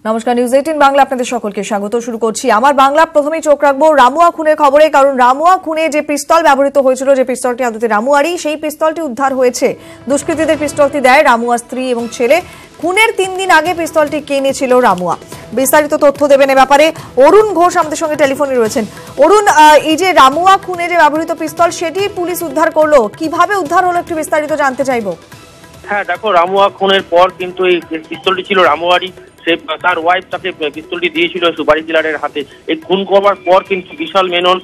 নমস্কার, নিউজ 18 বাংলা আপনাদের সকলকে স্বাগত। শুরু করছি আমার বাংলা। প্রথমেই চোখ রাখবো রামুয়া খুনের খবরে, কারণ রামুয়া খুনে যে পিস্তল ব্যবহৃত হয়েছিল, যে পিস্তলটি আদতে রামুয়ারই, সেই পিস্তলটি উদ্ধার হয়েছে। দুষ্কৃতীদের পিস্তলটি দেয় রামুয়া স্ত্রী এবং ছেলে। খুনের 3 দিন আগে পিস্তলটি কিনেছিল রামুয়া। বিস্তারিত তথ্য দেবেন এ ব্যাপারে অরুণ ঘোষ আমাদের সঙ্গে টেলিফোনে রয়েছেন। অরুণ, এই যে রামুয়া খুনে যে ব্যবহৃত পিস্তল, সেটি পুলিশ উদ্ধার করলো, কিভাবে উদ্ধার হলো একটু বিস্তারিত জানতে চাইবো। হ্যাঁ দেখো, রামুয়া খুনের পর কিন্তু এই পিস্তলটি ছিল রামুয়ারই। সে তার ওয়াইফ তাকে পিস্তলটি দিয়েছিল সুপারি কিলারের হাতে। এই খুন করবার পর কিন্তু বিশাল মেনন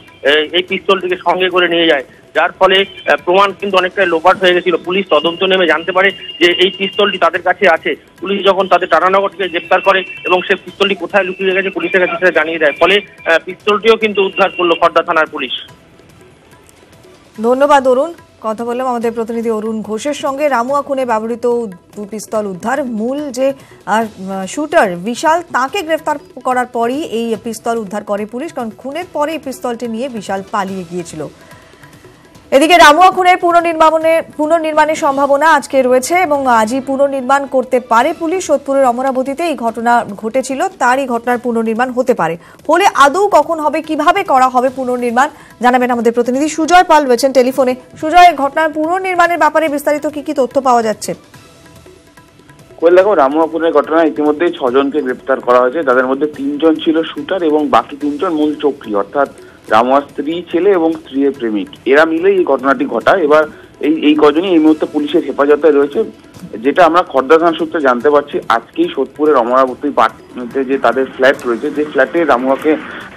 এই পিস্তলটিকে সঙ্গে করে নিয়ে যায়, যার ফলে প্রমাণ কিন্তু অনেকটাই লোপাট হয়ে গেছিল। পুলিশ তদন্ত নেমে জানতে পারে যে এই পিস্তলটি তাদের কাছে আছে। পুলিশ যখন তাদের টাটানগর থেকে গ্রেপ্তার করে এবং সে পিস্তলটি কোথায় লুকিয়ে গেছে পুলিশের কাছে সেটা জানিয়ে দেয়, ফলে পিস্তলটিও কিন্তু উদ্ধার করলো খড়দা থানার পুলিশ। ধন্যবাদ অরুণ। কথা বললাম আমাদের প্রতিনিধি অরুণ ঘোষের সঙ্গে। রামুয়া খুনে ব্যবহৃত পিস্তল উদ্ধার। মূল যে শুটার বিশাল, তাকে গ্রেফতার করার পরই এই পিস্তল উদ্ধার করে পুলিশ, কারণ খুনের পরে এই পিস্তলটি নিয়ে বিশাল পালিয়ে গিয়েছিল। এদিকে রামুয়া খুনের পুনর্নির্মাণের সম্ভাবনা আজকে রয়েছে এবং আজই পুনর্নির্মাণ করতে পারে পুলিশ। সোদপুরের অমরাবতীতে এই ঘটনা ঘটেছিল, তারই ঘটনার পুনর্নির্মাণ হতে পারে। হলে আদৌ কখন হবে, কিভাবে করা হবে পুনর্নির্মাণ, জানাবেন আমাদের প্রতিনিধি সুজয় পাল রয়েছেন টেলিফোনে। সুজয়, ঘটনার পুনর্নির্মাণের ব্যাপারে বিস্তারিত কি তথ্য পাওয়া যাচ্ছে? দেখো, রামুয়া খুনের ঘটনায় ইতিমধ্যেই 6 জনকে গ্রেপ্তার করা হয়েছে। তাদের মধ্যে 3 জন ছিল শুটার এবং বাকি 3 জন মূল চক্রী, অর্থাৎ রামুয়ার স্ত্রী, ছেলে এবং স্ত্রীর প্রেমিক। এরা মিলে এই ঘটনাটি ঘটায়। এবার এই কজনই এই মুহূর্তে পুলিশের হেফাজতে রয়েছে। যেটা আমরা খড়দা থানা সূত্রে জানতে পারছি, আজকেই সোদপুরের অমরাবতী পাটতে যে তাদের ফ্ল্যাট রয়েছে, যে ফ্ল্যাটে রামুয়াকে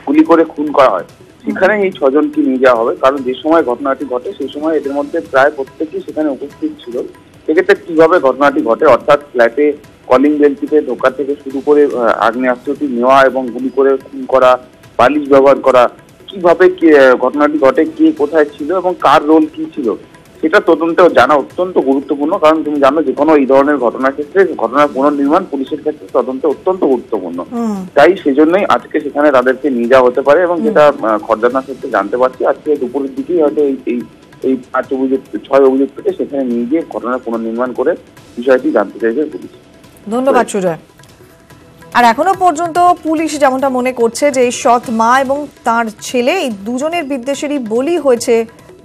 গুলি করে খুন করা হয়, সেখানে এই 6 জনকে নিয়ে যাওয়া হবে। কারণ যে সময় ঘটনাটি ঘটে সেই সময় এদের মধ্যে প্রায় প্রত্যেকেই সেখানে উপস্থিত ছিল। সেক্ষেত্রে কিভাবে ঘটনাটি ঘটে, অর্থাৎ ফ্ল্যাটে কলিং বেল টিপে ঢোকা থেকে শুরু করে আগ্নেয়াস্ত্রটি নেওয়া এবং গুলি করে খুন করা, বালিশ ব্যবহার করা, কিভাবে ঘটনাটি ঘটে, কে কোথায় ছিল এবং কার রোল কি ছিল, সেটা তদন্ত জানা অত্যন্ত গুরুত্বপূর্ণ। কারণ তুমি জানো, যে কোনো এই ধরনের ঘটনার ক্ষেত্রে ঘটনার পুনর্নির্মাণ পুলিশের ক্ষেত্রে তদন্ত অত্যন্ত গুরুত্বপূর্ণ। তাই সেজন্যই আজকে সেখানে তাদেরকে নিয়ে যাওয়া হতে পারে এবং যেটা খড়দা থানার ক্ষেত্রে জানতে পারছি, আজকে দুপুরের দিকেই হয়তো এই 6 অভিযুক্তকে সেখানে নিয়ে গিয়ে ঘটনার পুনর্নির্মাণ করে বিষয়টি জানতে চাইছে পুলিশ। ধন্যবাদ সুজয়। আর এখনো পর্যন্ত পুলিশ যেমনটা মনে করছে যে এই সৎ মা এবং তার ছেলে, এই দুজনের বিদ্বেষেরই বলি হয়েছে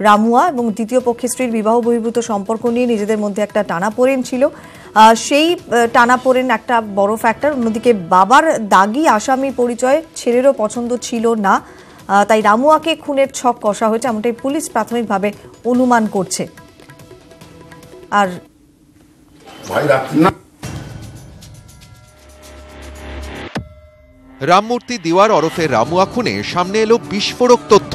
রামুয়া, এবং দ্বিতীয় পক্ষের স্ত্রীর বিবাহ বহির্ভূত সম্পর্ক নিয়ে নিজেদের মধ্যে একটা টানাপোড়েন ছিল। সেই টানাপোড়েন একটা বড় ফ্যাক্টর। অন্যদিকে বাবার দাগি আসামি পরিচয় ছেলেরও পছন্দ ছিল না, তাই রামুয়াকে খুনের ছক কষা হয়েছে, এমনটাই পুলিশ প্রাথমিকভাবে অনুমান করছে। আর রামমূর্তি দিওয়ার ওরফে রামুয়া খুনে সামনে এলো বিস্ফোরক তথ্য।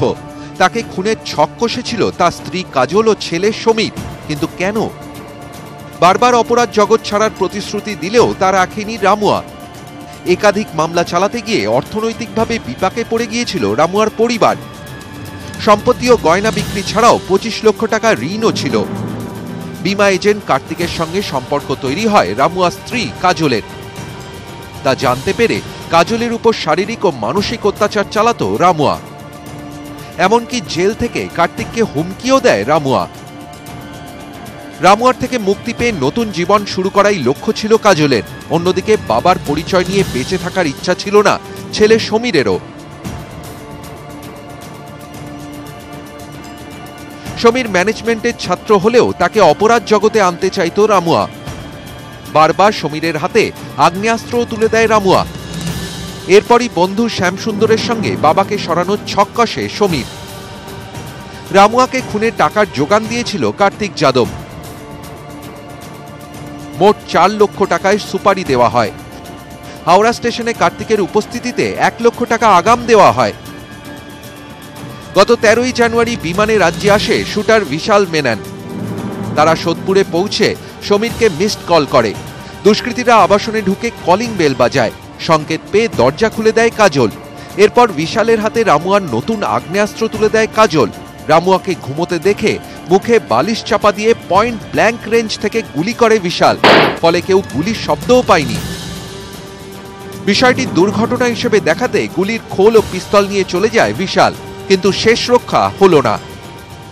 তাকে খুনের ছক কষেছিল তার স্ত্রী কাজল ও ছেলে সমীর। কিন্তু কেন? বারবার অপরাধ জগৎ ছাড়ার প্রতিশ্রুতি দিলেও তা রাখেনি রামুয়া। একাধিক মামলা চালাতে গিয়ে অর্থনৈতিকভাবে বিপাকে পড়ে গিয়েছিল রামুয়ার পরিবার। সম্পত্তি ও গয়না বিক্রি ছাড়াও 25 লক্ষ টাকা ঋণও ছিল। বিমা এজেন্ট কার্তিকের সঙ্গে সম্পর্ক তৈরি হয় রামুয়া স্ত্রী কাজলের। তা জানতে পেরে কাজলের উপর শারীরিক ও মানসিক অত্যাচার চালাতো রামুয়া। এমনকি জেল থেকে কার্তিককে হুমকিও দেয় রামুয়া। রামুয়ার থেকে মুক্তি পেয়ে নতুন জীবন শুরু করাই লক্ষ্য ছিল কাজলের। অন্যদিকে বাবার পরিচয় নিয়ে বেঁচে থাকার ইচ্ছা ছিল না ছেলে সমীরেরও। সমীর ম্যানেজমেন্টের ছাত্র হলেও তাকে অপরাধ জগতে আনতে চাইত রামুয়া। বারবার সমীরের হাতে আগ্নেয়াস্ত্র তুলে দেয় রামুয়া। এরপরই বন্ধু শ্যামসুন্দরের সঙ্গে বাবাকে সরানোর ছক কষে সমীর। রামুয়াকে খুনের টাকার যোগান দিয়েছিল কার্তিক যাদব। মোট 4 লক্ষ টাকায় সুপারি দেওয়া হয়। হাওড়া স্টেশনে কার্তিকের উপস্থিতিতে 1 লক্ষ টাকা আগাম দেওয়া হয়। গত 13ই জানুয়ারি বিমানে রাজ্যে আসে শুটার বিশাল মেনন। তারা সোদপুরে পৌঁছে সমীরকে মিসড কল করে। দুষ্কৃতীরা আবাসনে ঢুকে কলিং বেল বাজায়। সংকেত পেয়ে দরজা খুলে দেয় কাজল। এরপর বিশালের হাতে রামুয়ার নতুন আগ্নেয়াস্ত্র তুলে দেয় কাজল। রামুয়াকে ঘুমোতে দেখে মুখে বালিশ চাপা দিয়ে পয়েন্ট ব্ল্যাঙ্ক রেঞ্জ থেকে গুলি করে বিশাল। ফলে কেউ গুলির শব্দও পায়নি। বিষয়টি দুর্ঘটনা হিসেবে দেখাতে গুলির খোল ও পিস্তল নিয়ে চলে যায় বিশাল, কিন্তু শেষ রক্ষা হলো না।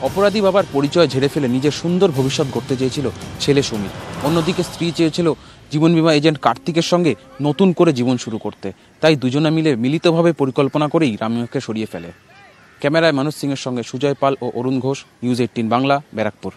অপরাধী বাবার পরিচয় ঝেড়ে ফেলে নিজের সুন্দর ভবিষ্যৎ গড়তে চেয়েছিল ছেলে সমীর। অন্যদিকে স্ত্রী চেয়েছিল জীবন বীমা এজেন্ট কার্তিকের সঙ্গে নতুন করে জীবন শুরু করতে। তাই দুজনে মিলে মিলিতভাবে পরিকল্পনা করেই রামুয়াকে সরিয়ে ফেলে। ক্যামেরায় মানুষ সিংয়ের সঙ্গে সুজয় পাল ও অরুণ ঘোষ, নিউজ 18 বাংলা, ব্যারাকপুর।